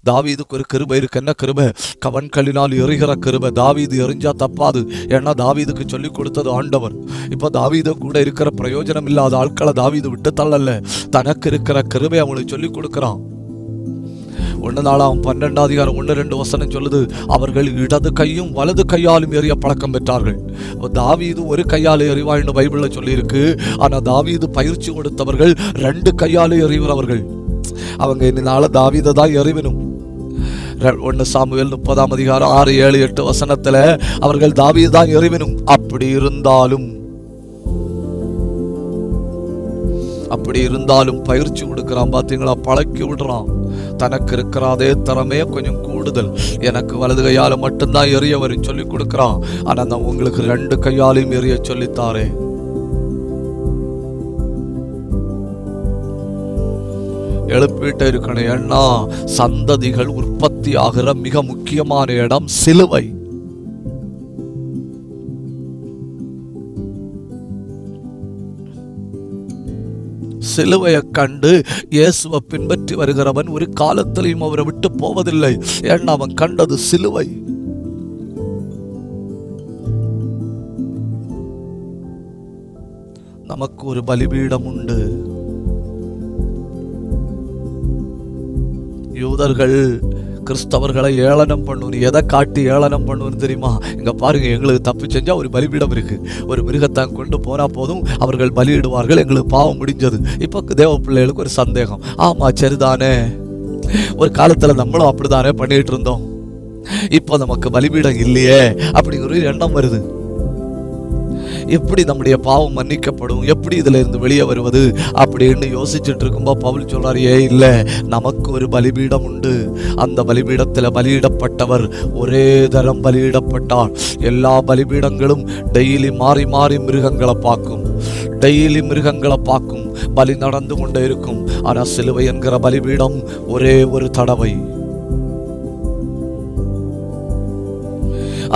தாவீதுக்கு ஒரு கிருபை இருக்கு. என்ன கிருபை? கவன்களினால் எறிகிற கிருபை. தாவீது எறிஞ்சா தப்பாது, ஏன்னா தாவீதுக்கு சொல்லி கொடுத்தது ஆண்டவர். இப்போ தாவீது கூட இருக்கிற பிரயோஜனம் இல்லாத ஆட்களை தாவீது விட்டு தள்ளல, தனக்கு இருக்கிற கிருபை அவங்களுக்கு சொல்லி கொடுக்கிறான். 1 நாளாம் 12:1-2 சொல்லுது, அவர்கள் இடது கையும் வலது கையாலும் எறிய பழக்கம் பெற்றார்கள். தாவீது ஒரு கையால் எறிவாய்னு பைபிள்ல சொல்லியிருக்கு. ஆனா தாவீது பயிற்சி கொடுத்தவர்கள் 2 கையாலே எறிகிறவர்கள். அவங்க இதனால தாவீதை தான் எறிவனும். 1 சாமுவேல் 30:6-7-8 அவர்கள் தாவீது தான் எறிவனும். அப்படி இருந்தாலும் பயிற்சி கொடுக்கிறான். பார்த்தீங்களா, பழக்கி விடுறான். தனக்கு இருக்கிற அதே திறமைய கொஞ்சம் கூடுதல், எனக்கு வலது கையால மட்டும்தான் எறிய வரும் சொல்லி கொடுக்கிறான். ஆனா நான் உங்களுக்கு 2 கையாலையும் எறிய சொல்லித்தாரே. எழுப்பிட்டு இருக்கணும். ஏன்னா சந்ததிகள் உற்பத்தி ஆகிற மிக முக்கியமான இடம் சிலுவை. சிலுவையை கண்டு இயேசுவை பின்பற்றி வருகிறவன் ஒரு காலத்திலையும் அவரை விட்டு போவதில்லை. ஏன்னா அவன் கண்டது சிலுவை. நமக்கு ஒரு பலிபீடம் உண்டு. யூதர்கள் கிறிஸ்தவர்களை ஏளனம் பண்ணுவது, எதை காட்டி ஏளனம் பண்ணுவது தெரியுமா? இங்க பாருங்க, எங்களுக்கு தப்பு செஞ்சா ஒரு பலிபீடம் இருக்கு, ஒரு மிருகத்தான் கொண்டு போனா போதும், அவர்கள் பலியிடுவார்கள், எங்களுக்கு பாவம் முடிஞ்சது. இப்ப தேவ பிள்ளைகளுக்கு ஒரு சந்தேகம், ஆமா சரிதானே, ஒரு காலத்துல நம்மளும் அப்படித்தானே பண்ணிட்டு இருந்தோம், இப்ப நமக்கு பலிபீடம் இல்லையே அப்படிங்கிற ஒரு எண்ணம் வருது. எப்படி நம்முடைய பாவம் மன்னிக்கப்படும், எப்படி இதுல இருந்து வெளியே வருவது அப்படின்னு யோசிச்சுட்டு இருக்கும்போது பவுல் சொல்றாரு, இல்ல, நமக்கு ஒரு பலிபீடம் உண்டு. அந்த பலிபீடத்துல பலியிடப்பட்டவர் ஒரே தரம் பலியிடப்பட்டார். எல்லா பலிபீடங்களும் டெய்லி மாறி மாறி மிருகங்களை பார்க்கும், பலி நடந்து கொண்டே இருக்கும். ஆனா சிலுவை என்கிற பலிபீடம் ஒரே ஒரு தடவை.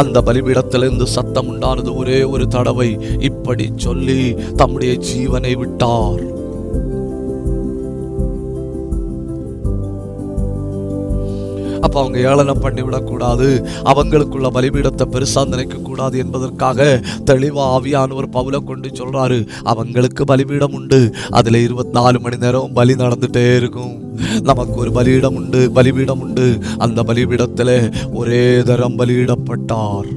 அந்த பலிபீடத்திலிருந்து சத்தம் உண்டானது ஒரே ஒரு தடவை. இப்படி சொல்லி தம்முடைய ஜீவனை விட்டார். அப்ப அவங்க ஏளனம் பண்ணிவிடக்கூடாது, அவங்களுக்குள்ள பலிபீடத்தை பெருசா நினைக்க கூடாது என்பதற்காக தெளிவா ஆவியானவர் பவுலை கொண்டு சொல்றாரு, அவங்களுக்கு பலிபீடம் உண்டு, அதுல 24 மணி நேரம் பலி நடந்துட்டே இருக்கும். நமக்கு ஒரு பலிபீடம் உண்டு. அந்த பலிபீடத்துல ஒரே தரம் பலியிடப்பட்டார்.